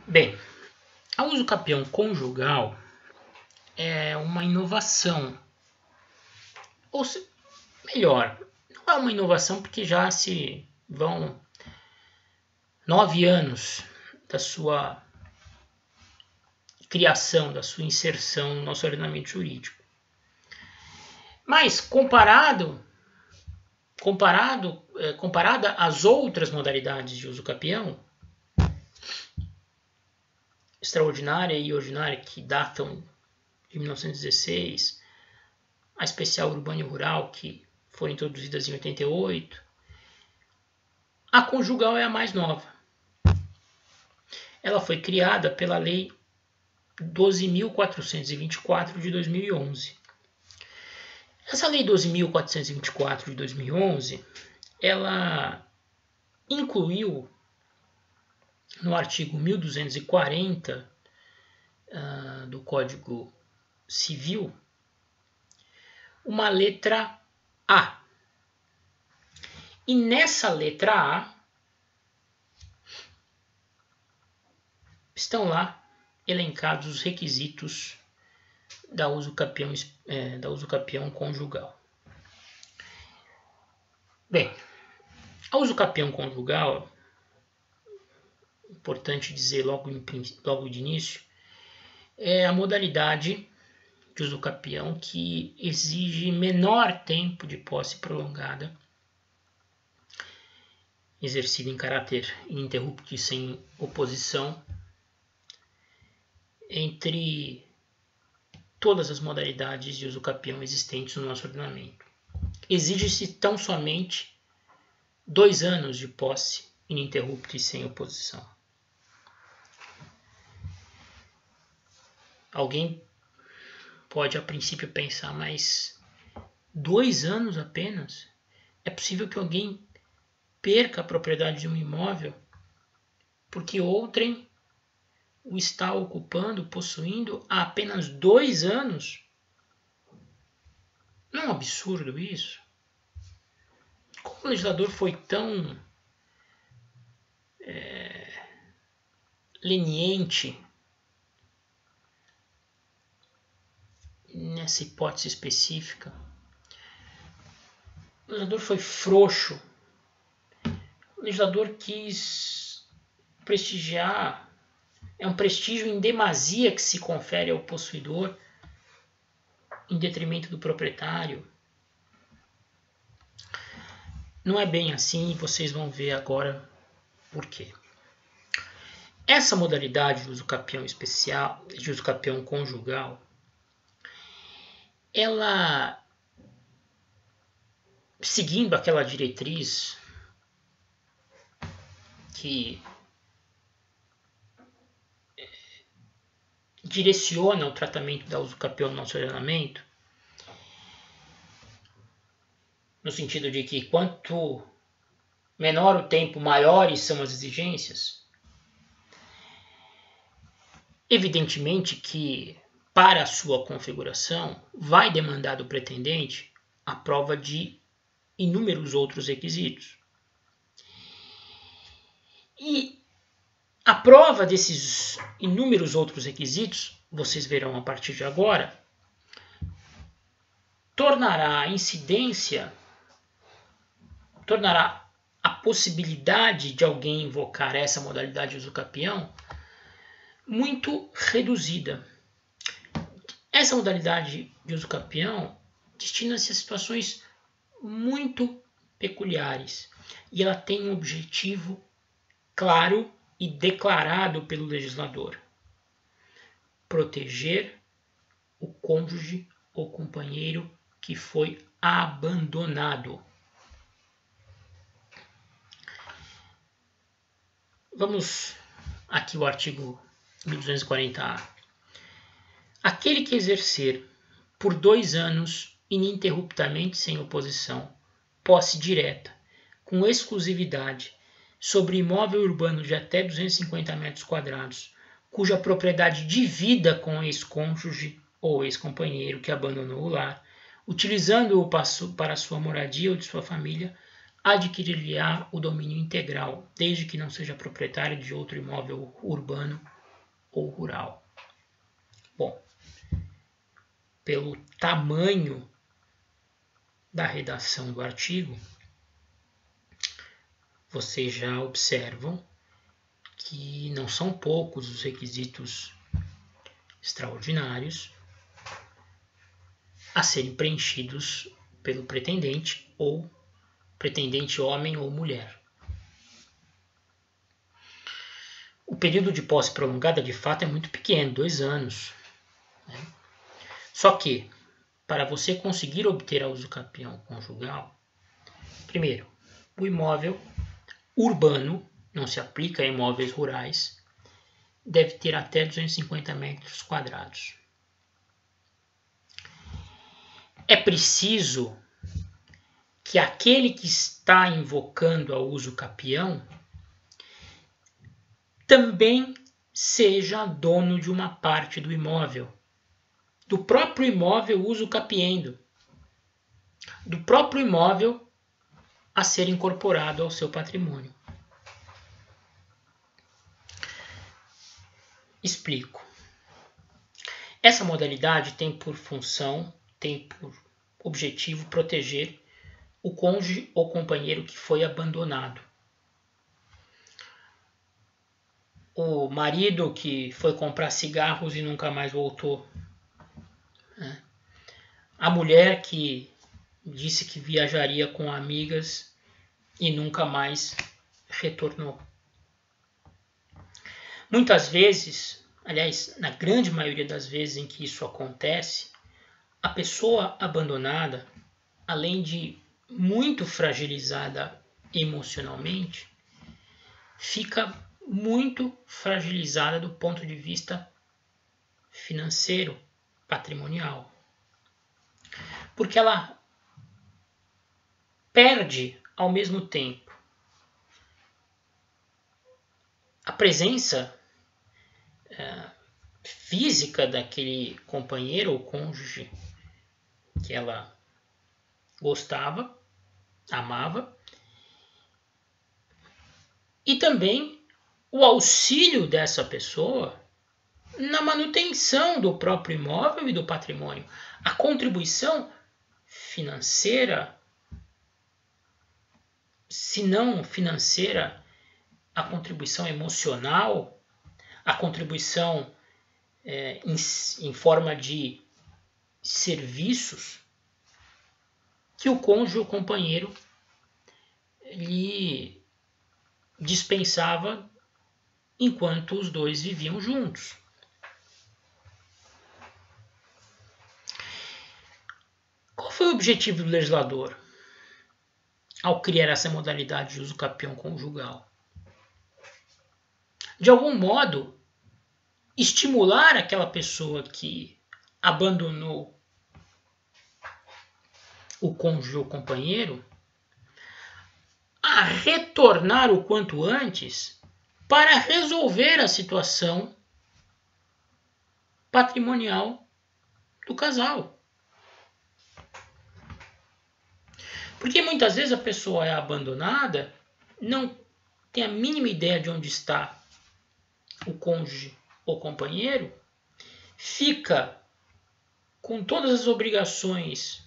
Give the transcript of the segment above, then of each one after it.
Bem, a usucapião conjugal é uma inovação, ou melhor, não é uma inovação porque já se vão 9 anos da sua criação, da sua inserção no nosso ordenamento jurídico. Mas comparada às outras modalidades de usucapião, extraordinária e ordinária, que datam de 1916, a especial urbana e rural, que foram introduzidas em 88, a conjugal é a mais nova. Ela foi criada pela Lei 12.424 de 2011. Essa Lei 12.424 de 2011, ela incluiu no artigo 1240 do Código Civil uma letra A. E nessa letra A estão lá elencados os requisitos da usucapião conjugal. Bem, a usucapião conjugal, importante dizer logo de início, é a modalidade de usucapião que exige menor tempo de posse prolongada, exercida em caráter ininterrupto e sem oposição, entre todas as modalidades de usucapião existentes no nosso ordenamento. Exige-se tão somente 2 anos de posse ininterrupta e sem oposição. Alguém pode a princípio pensar, mas 2 anos apenas? É possível que alguém perca a propriedade de um imóvel porque outrem o está ocupando, possuindo há apenas 2 anos? Não é um absurdo isso? Como o legislador foi tão leniente nessa hipótese específica? O legislador foi frouxo. O legislador quis prestigiar. É um prestígio em demasia que se confere ao possuidor em detrimento do proprietário. Não é bem assim e vocês vão ver agora por quê. Essa modalidade de usucapião especial, de usucapião conjugal, ela, seguindo aquela diretriz que direciona o tratamento da usucapião no nosso ordenamento, no sentido de que quanto menor o tempo, maiores são as exigências. Evidentemente que, para a sua configuração, vai demandar do pretendente a prova de inúmeros outros requisitos. E a prova desses inúmeros outros requisitos, vocês verão a partir de agora, tornará a possibilidade de alguém invocar essa modalidade de usucapião muito reduzida. Essa modalidade de usucapião destina-se a situações muito peculiares e ela tem um objetivo claro e declarado pelo legislador: proteger o cônjuge ou companheiro que foi abandonado. Vamos aqui ao artigo 1240A. Aquele que exercer por 2 anos ininterruptamente sem oposição posse direta, com exclusividade, sobre imóvel urbano de até 250 metros quadrados, cuja propriedade divida com o ex-cônjuge ou ex-companheiro que abandonou o lar, utilizando-o para sua moradia ou de sua família, adquirir-lhe-á o domínio integral, desde que não seja proprietário de outro imóvel urbano ou rural. Bom, pelo tamanho da redação do artigo, vocês já observam que não são poucos os requisitos extraordinários a serem preenchidos pelo pretendente, ou pretendente homem ou mulher. O período de posse prolongada, de fato, é muito pequeno, 2 anos. Só que, para você conseguir obter a usucapião conjugal, primeiro, o imóvel urbano, não se aplica a imóveis rurais, deve ter até 250 metros quadrados. É preciso que aquele que está invocando a usucapião também seja dono de uma parte do imóvel, do próprio imóvel usucapiendo, do próprio imóvel a ser incorporado ao seu patrimônio. Explico. Essa modalidade tem por função, tem por objetivo proteger o cônjuge ou companheiro que foi abandonado. O marido que foi comprar cigarros e nunca mais voltou. A mulher que disse que viajaria com amigas e nunca mais retornou. Muitas vezes, aliás, na grande maioria das vezes em que isso acontece, a pessoa abandonada, além de muito fragilizada emocionalmente, fica muito fragilizada do ponto de vista financeiro, patrimonial. Porque ela perde ao mesmo tempo a presença física daquele companheiro ou cônjuge que ela gostava, amava, e também o auxílio dessa pessoa na manutenção do próprio imóvel e do patrimônio. A contribuição financeira, se não financeira, a contribuição emocional, a contribuição em forma de serviços que o cônjuge ou companheiro lhe dispensava enquanto os dois viviam juntos. Qual foi o objetivo do legislador ao criar essa modalidade de usucapião conjugal? De algum modo, estimular aquela pessoa que abandonou o cônjuge ou companheiro a retornar o quanto antes para resolver a situação patrimonial do casal. Porque muitas vezes a pessoa é abandonada, não tem a mínima ideia de onde está o cônjuge ou companheiro, fica com todas as obrigações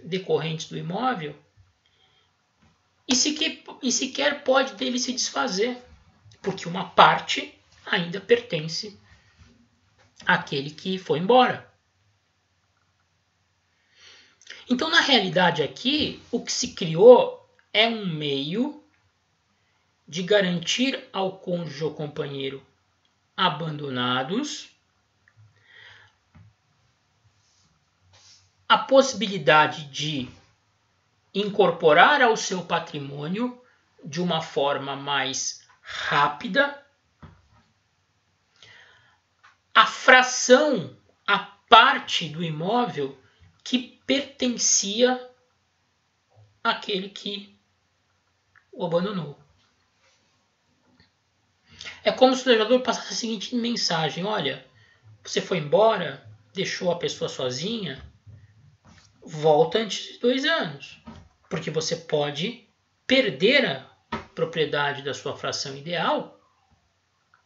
decorrentes do imóvel e sequer pode dele se desfazer, porque uma parte ainda pertence àquele que foi embora. Então, na realidade aqui, o que se criou é um meio de garantir ao cônjuge ou companheiro abandonados a possibilidade de incorporar ao seu patrimônio de uma forma mais rápida a fração, a parte do imóvel que pertencia àquele que o abandonou. É como se o legislador passasse a seguinte mensagem: olha, você foi embora, deixou a pessoa sozinha, volta antes de 2 anos, porque você pode perder a propriedade da sua fração ideal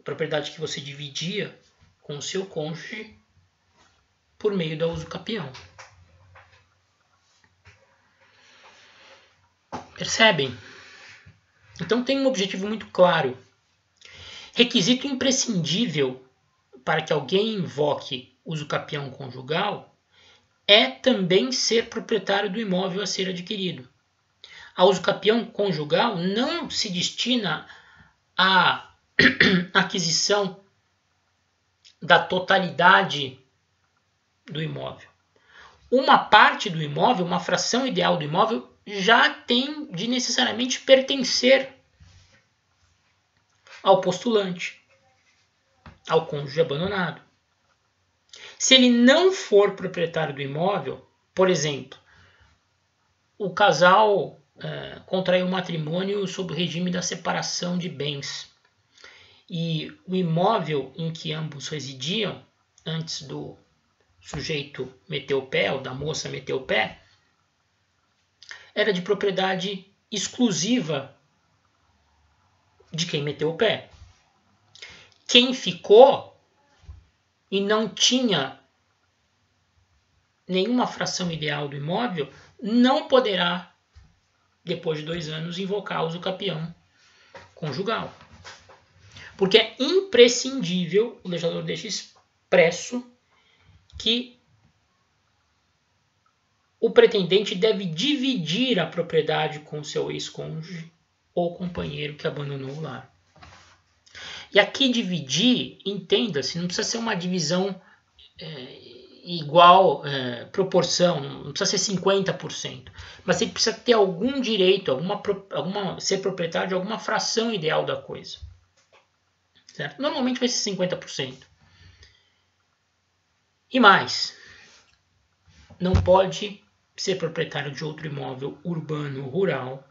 propriedade que você dividia com o seu cônjuge por meio da usucapião. Percebem? Então tem um objetivo muito claro. Requisito imprescindível para que alguém invoque usucapião conjugal é também ser proprietário do imóvel a ser adquirido. A usucapião conjugal não se destina à aquisição da totalidade do imóvel. Uma parte do imóvel, uma fração ideal do imóvel, já tem de necessariamente pertencer ao postulante, ao cônjuge abandonado. Se ele não for proprietário do imóvel, por exemplo, o casal contraiu um matrimônio sob o regime da separação de bens e o imóvel em que ambos residiam, antes do sujeito meter o pé ou da moça meter o pé, era de propriedade exclusiva de quem meteu o pé. Quem ficou e não tinha nenhuma fração ideal do imóvel não poderá, depois de 2 anos, invocar o usucapião conjugal. Porque é imprescindível, o legislador deixa expresso, que o pretendente deve dividir a propriedade com seu ex-cônjuge ou companheiro que abandonou o lar. E aqui dividir, entenda-se, não precisa ser uma divisão igual proporção, não precisa ser 50%, mas ele precisa ter algum direito, ser proprietário de alguma fração ideal da coisa. Certo? Normalmente vai ser 50%. E mais, não pode ser proprietário de outro imóvel urbano ou rural.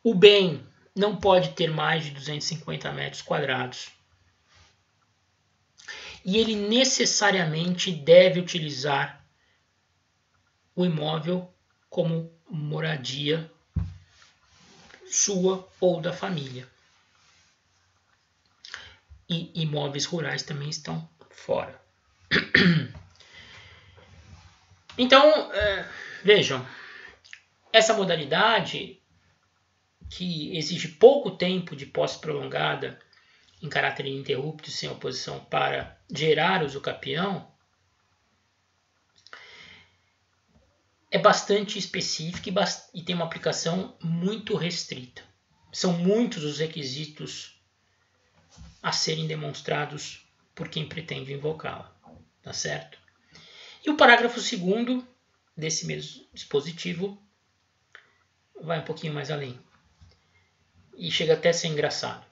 O bem não pode ter mais de 250 metros quadrados. E ele necessariamente deve utilizar o imóvel como moradia sua ou da família. E imóveis rurais também estão fora. Então, vejam, essa modalidade que exige pouco tempo de posse prolongada em caráter ininterrupto e sem oposição para gerar usucapião é bastante específica e tem uma aplicação muito restrita. São muitos os requisitos a serem demonstrados por quem pretende invocá-la, tá certo? E o parágrafo 2º desse mesmo dispositivo vai um pouquinho mais além. E chega até a ser engraçado.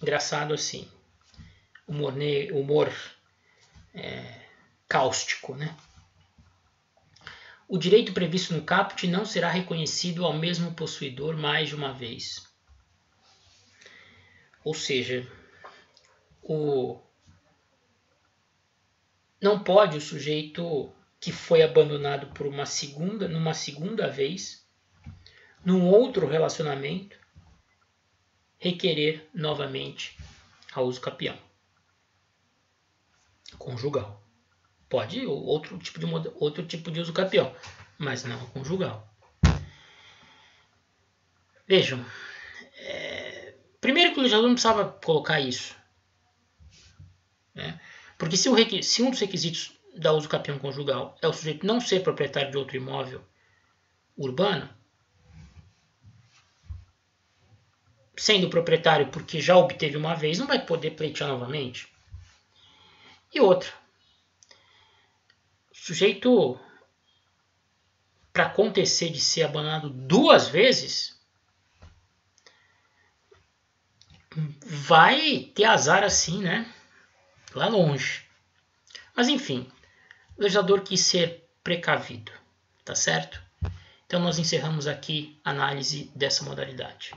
Engraçado assim. Humor cáustico, né? O direito previsto no caput não será reconhecido ao mesmo possuidor mais de uma vez. Ou seja, não pode o sujeito que foi abandonado por numa segunda vez, num outro relacionamento, requerer novamente a usucapião conjugal. Pode outro tipo de usucapião, mas não a conjugal. Vejam, primeiro que o legislador não precisava colocar isso, né? Porque se um dos requisitos da usucapião conjugal é o sujeito não ser proprietário de outro imóvel urbano, sendo proprietário porque já obteve uma vez, não vai poder pleitear novamente. E outra, o sujeito, para acontecer de ser abandonado 2 vezes, vai ter azar assim, né? Lá longe. Mas enfim, o legislador quis ser precavido, tá certo? Então nós encerramos aqui a análise dessa modalidade.